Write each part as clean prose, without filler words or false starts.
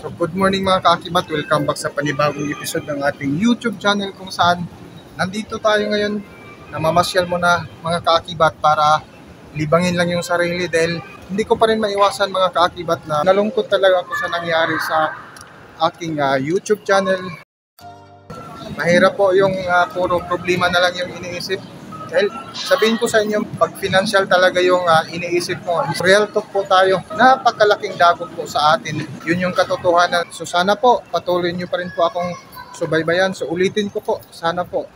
So good morning mga kaakibat, welcome back sa panibagong episode ng ating YouTube channel kung saan nandito tayo ngayon. Namamasyal muna mga kaakibat para libangin lang yung sarili dahil hindi ko pa rin maiwasan mga kaakibat na nalungkot talaga ako sa nangyari sa aking YouTube channel. Mahirap po yung puro problema na lang yung iniisip. Dahil sabihin ko sa inyo, pag financial talaga yung iniisip mo, real talk po tayo, napakalaking dagok po sa atin. Yun yung katotohanan. So sana po, patuloy nyo pa rin po akong subaybayan. So ulitin ko po, sana po,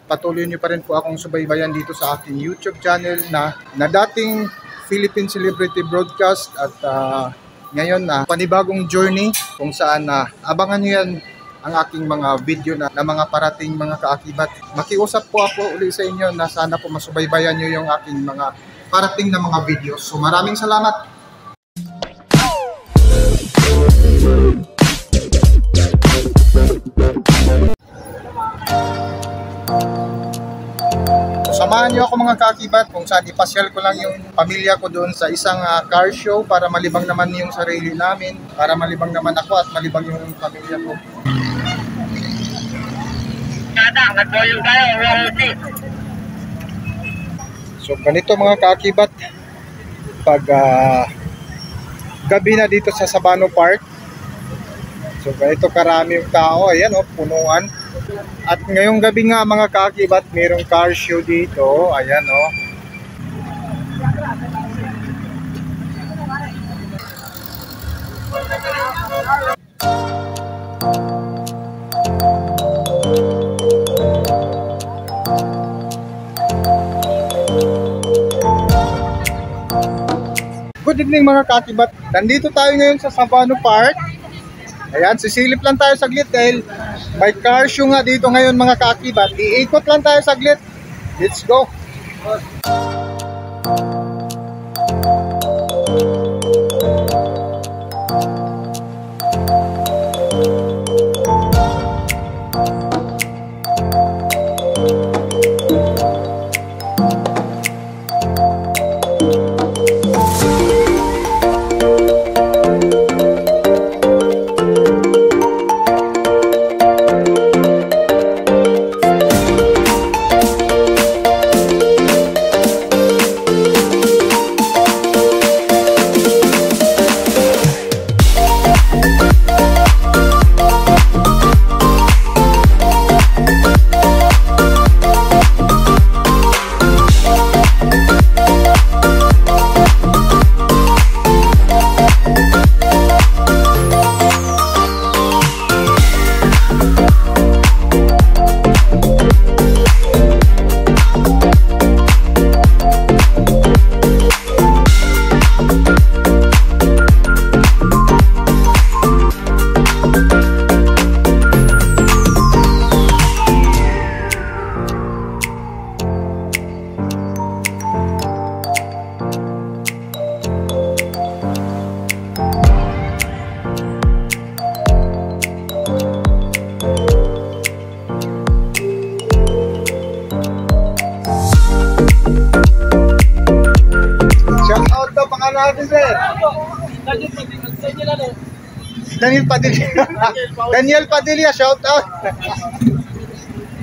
patuloy nyo pa rin po akong subaybayan dito sa aking YouTube channel na dating Philippine Celebrity Broadcast at ngayon panibagong journey kung saan abangan nyo yan ang aking mga video na mga parating mga kaakibat. Makiusap po ako uli sa inyo na sana po masubaybayan nyo yung aking mga parating na mga videos. So maraming salamat. So samahan nyo ako mga kaakibat kung saan ipasyal ko lang yung pamilya ko doon sa isang car show para malibang naman yung sarili namin, para malibang naman ako at malibang yung pamilya ko. So ganito mga kaakibat, pag gabi na dito sa Sabano Park, so ganito karami yung tao, ayan punuan. At ngayong gabi nga mga kaakibat, mayroong car show dito, ayan Good evening mga kaakibat. Nandito tayo ngayon sa Sabano Park. Ayan, sisilip lang tayo saglit dahil may car show nga dito ngayon mga kaakibat. Iikot lang tayo saglit. Let's go. Natin, sir. Daniel Padilla. Daniel Padilla, shout out.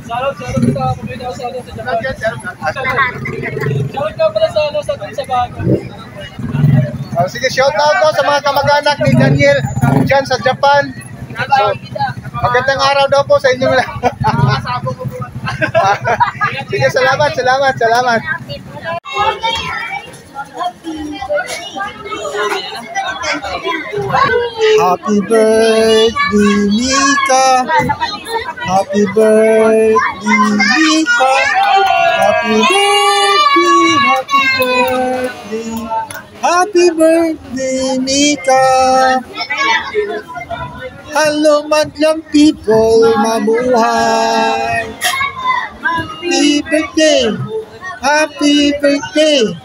Shout out sige, shout out po sa mga kamag-anak ni Daniel dyan sa Japan. So, magandang araw daw po sa inyo. Sige, salamat. Happy birthday, Mika. Happy birthday, Mika. Happy birthday. Happy birthday, Mika. Hello, madlang people, mabuhay. Happy birthday. Happy birthday.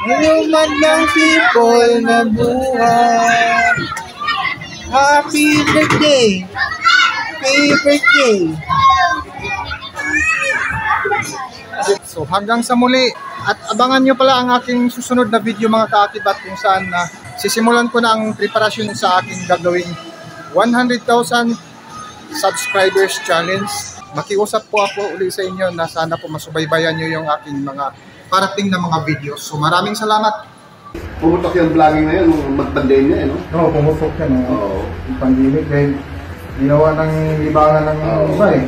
Hello, madlang people, mabuhay. Happy birthday. Happy birthday. So hanggang sa muli. At abangan nyo pala ang aking susunod na video mga kaakibat kung saan sisimulan ko na ang preparasyon sa aking gagawing 100,000 subscribers challenge. Makiusap po ako ulit sa inyo na sana po masubaybayan nyo yung aking mga parating na mga videos. So maraming salamat. Pumutok yung vlogging na yun, mag-pandemya, no? Oo, pumutok yan. Oo. Yung pandemic dahil ginawa ng libangan ng iba eh.